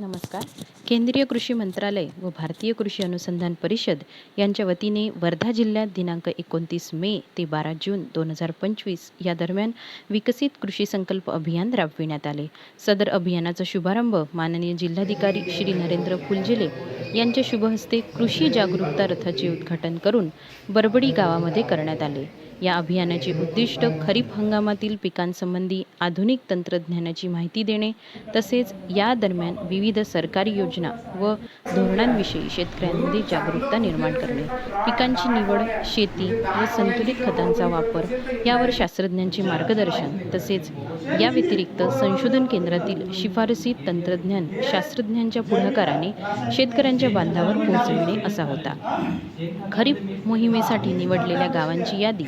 नमस्कार. केंद्रीय कृषी मंत्रालय व भारतीय कृषी अनुसंधान परिषद यांच्या वतीने वर्धा जिल्ह्यात दिनांक 29 मे ते 12 जून 2025 या दरम्यान विकसित कृषी संकल्प अभियान राबविण्यात आले. सदर अभियानाचा शुभारंभ माननीय जिल्हाधिकारी श्री नरेंद्र फुलझेले यांच्या शुभ हस्ते कृषी जागरूकता रथाचे उद्घाटन करून बरबडी गावामध्ये करण्यात आले. या अभियानाचे उद्दिष्ट खरीप हंगामातील पिकांसंबंधी आधुनिक तंत्रज्ञानाची माहिती देणे तसेच या दरम्यान विविध सरकारी योजना व धोरणांविषयी शेतकऱ्यांमध्ये जागरूकता निर्माण करणे, पिकांची निवड, शेती व संतुलित खतांचा वापर यावर शास्त्रज्ञांचे मार्गदर्शन तसेच या व्यतिरिक्त संशोधन केंद्रातील शिफारसी तंत्रज्ञान शास्त्रज्ञांच्या पुढाकाराने शेतकऱ्यांच्या बांधावर पोहोचविणे असा होता. खरीप मोहिमेसाठी निवडलेल्या गावांची यादी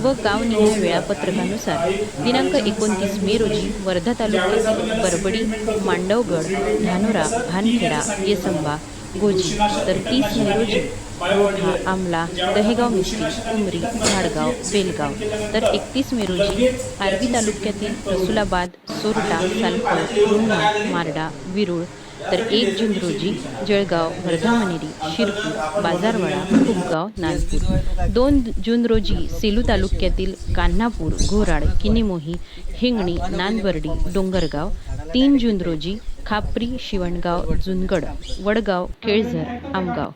व गावनिहाय वेळापत्रकानुसार दिनांक 29 मे रोजी वर्धा तालुक्यातील बरबडी, मांडवगड, धानोरा, भानखेडा, येसंबा, गोजी, तर 30 मे रोजी रोठा, आमला, दहेगाव मिस्टी, उमरी, झाडगाव, बेलगाव, तर 31 मे रोजी आर्वी तालुक्यातील रसुलाबाद, सोरटा, सालफळ, रुंगा, मारडा, विरुळ, तर 1 जून रोजी जळगाव, वर्धामनेरी, शिरपूर, बाजारवाडा, खुपगाव, नागपूर, 2 जून रोजी सेलू तालुक्यातील कान्हापूर, घोराड, किनीमोही, हिंगणी, नांदबर्डी, डोंगरगाव, 3 जून रोजी खापरी, शिवणगाव, जुनगड, वडगाव, केळझर, आमगाव,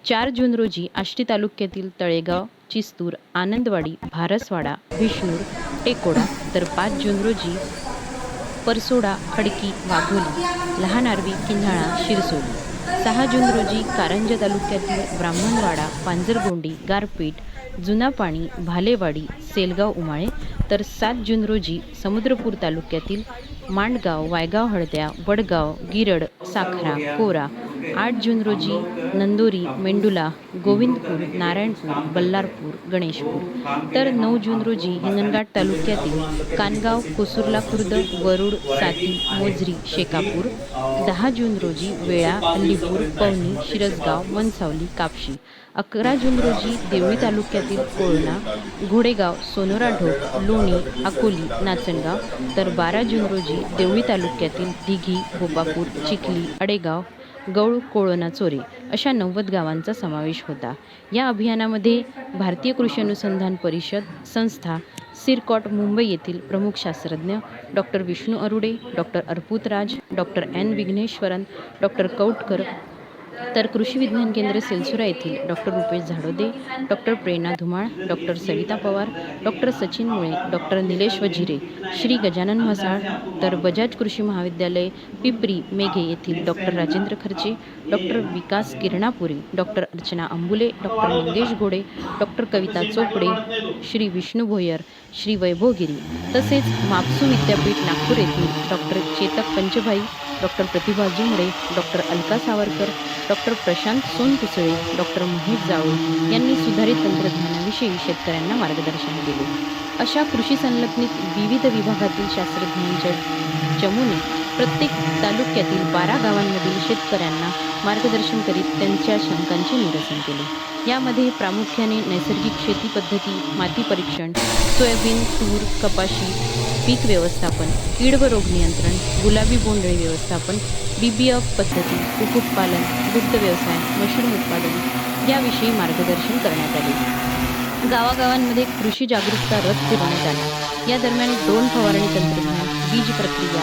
4 जून रोजी आष्टी तालुक्यातील तळेगाव, चिस्तूर, आनंदवाडी, भारसवाडा, विष्णूर, टेकोडा, तर 5 जून रोजी परसोडा, खडकी, वाघोली, लहान आर्वी, किन्हाळा, शिरसोली, 6 जून रोजी कारंजा तालुक्यातील ब्राह्मणवाडा, पांजरगोंडी, गारपीट, जुनापाणी, भालेवाडी, सेलगाव, उमाळे, तर 7 जून रोजी समुद्रपूर तालुक्यातील मांडगाव, वायगाव, हळद्या, वडगाव, गिरड, साखरा, कोरा, 8 जून रोजी नंदोरी, मेंडुला, गोविंदपूर, नारायणपूर, बल्लारपूर, गणेशपूर, तर 9 जून रोजी हिंगणघाट तालुक्यातील कानगाव, कोसुर्ला खुर्द, वरुड, साती, मोजरी, शेकापूर, 10 जून रोजी वेळा, अल्लीपूर, पवनी, शिरसगाव, मनसावली, कापशी, 11 जून रोजी देवळी तालुक्यातील कोळणा, घोडेगाव, सोनोरा ढोक, लोणी, अकोली, नाचणगाव, तर 12 जून रोजी देवळी तालुक्यातील दिघी, गोपापूर, चिखली, अडेगाव, गौळ, कोळणा, चोरे अशा 90 गावांचा समावेश होता. या अभियानामध्ये भारतीय कृषी अनुसंधान परिषद संस्था, सिरकॉट, मुंबई येथील प्रमुख शास्त्रज्ञ डॉक्टर विष्णू अरुडे, डॉक्टर अर्पुत राज, डॉक्टर एन विघ्नेश्वरन, डॉक्टर कौटकर, तर कृषी विज्ञान केंद्र सेलसुरा येथील डॉक्टर रुपेश झाडोदे, डॉक्टर प्रेरणा धुमाळ, डॉक्टर सविता पवार, डॉक्टर सचिन मुळे, डॉक्टर निलेश वजिरे, श्री गजानन म्हसाळ, तर बजाज कृषी महाविद्यालय पिंपरी मेघे येथील doctor Rajendra Kharche, doctor Vikas Kiranapure, doctor Archana Ambule, doctor Mangesh Ghode, doctor Kavita Chopde, Shri Vishnu Bhoyar, Shri Vaibhav Giri, तसेच मापसू विद्यापीठ नागपूर येथील doctor Chetak Panchbhai, doctor Pratibha Jumde, doctor Alka Savarkar, doctor Prashant Sonkusale, doctor Mahesh Jawale यांनी सुधारित तंत्रज्ञानाविषयी शेतकऱ्यांना मार्गदर्शन केले. अशा कृषी संलग्नित विविध विभागातील शास्त्रज्ञांच्या चमूने प्रत्येक तालुक्यातील 12 गावांमधील शेतकऱ्यांना मार्गदर्शन करीत त्यांच्या शंकांचे निरसन केले. यामध्ये प्रामुख्याने नैसर्गिक शेती पद्धती, माती परीक्षण, सोयाबीन, तूर, कपाशी, पीक व्यवस्थापन, कीड व रोग नियंत्रण, गुलाबी बोंडअळी व्यवस्थापन, BBF पद्धती, कुक्कुटपालन, दुग्ध व्यवसाय, मशरूम उत्पादन याविषयी मार्गदर्शन करण्यात आले. गावागावांमध्ये कृषी जागरूकता रथ फिरवण्यात आला. या दरम्यान ड्रोन फवारणी तंत्रज्ञान, बीज प्रक्रिया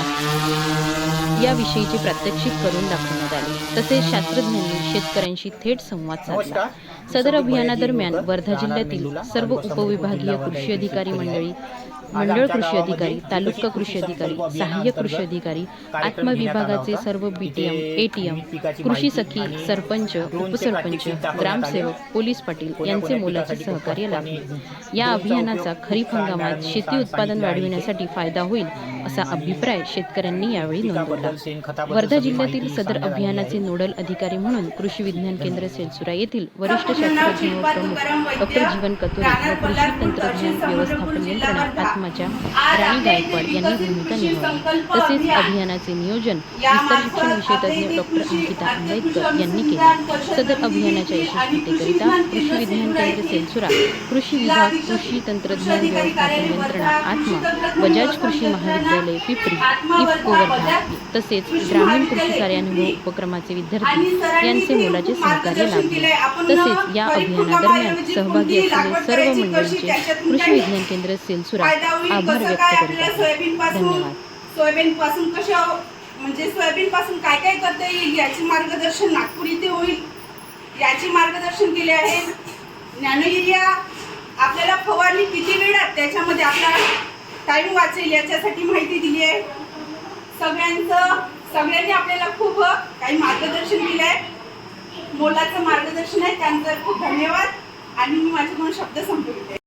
याविषयीचे प्रात्यक्षिक करून दाखवण्यात आले. तसेच शास्त्रज्ञांनी शेतकऱ्यांशी थेट संवाद साधला. सदर अभियानादरम्यान वर्धा जिल्ह्यातील सर्व उपविभागीय कृषी अधिकारी मंडळ कृषी अधिकारी, तालुका कृषी अधिकारी, सहाय्यक कृषी अधिकारी, आत्मविभागाचे सर्व BTM, ATM, कृषी सखी, सरपंच, उपसरपंच, ग्रामसेवक, पोलीस पाटील यांचे मोलाचे सहकार्य लाभले. या अभियानाचा खरीप हंगामात शेती उत्पादन वाढविण्यासाठी फायदा होईल असा अभिप्राय शेतकऱ्यांनी यावेळी नोंदवला. वर्धा जिल्ह्यातील सदर अभियानाचे नोडल अधिकारी म्हणून कृषी विज्ञान केंद्र सेलसुरा येथील वरिष्ठ शास्त्रज्ञ व प्रमुख डॉक्टर जीवन कतुरे व कृषी तंत्रज्ञान व्यवस्थापन यंत्रणा आश्रमाच्या राणी गायकवाड यांनी भूमिका निभावली. तसेच अभियानाचे नियोजन विस्तार शिक्षण विषयतज्ञ डॉक्टर अंकिता आंबेडकर यांनी केले. सदर अभियानाच्या यशस्वीतेकरिता कृषी विज्ञान केंद्र सेलसुरा, कृषी विभाग, कृषी तंत्रज्ञान व्यवस्थापन यंत्रणा आत्मा, बजाज कृषी महाविद्यालय पिपरी, इफ्को वर्धा तसेच ग्रामीण कृषी कार्यानुभव उपक्रमाचे विद्यार्थी यांचे मोलाचे सहकार्य लाभले. तसेच या अभियानादरम्यान सहभागी असलेले सर्व मंडळींचे कृषी विज्ञान केंद्र सेलसुरा आभार व्यक्त करीत आहे. धन्यवाद. सोयाबीन पासून सोयाबीन पासून काय काय करता येईल याचे मार्गदर्शन नागपूर इथे होईल याचे मार्गदर्शन केले आहे. नॅनो युरिया आपल्याला फवारणी किती वेळात त्याच्यामध्ये आपला टाइम वाचेल याच्यासाठी माहिती दिली आहे. सगळ्यांनी आपल्याला खूप काही मार्गदर्शन दिलं आहे. मोलाचं मार्गदर्शन आहे. त्यांचं खूप धन्यवाद आणि मी माझे 2 शब्द संपवते.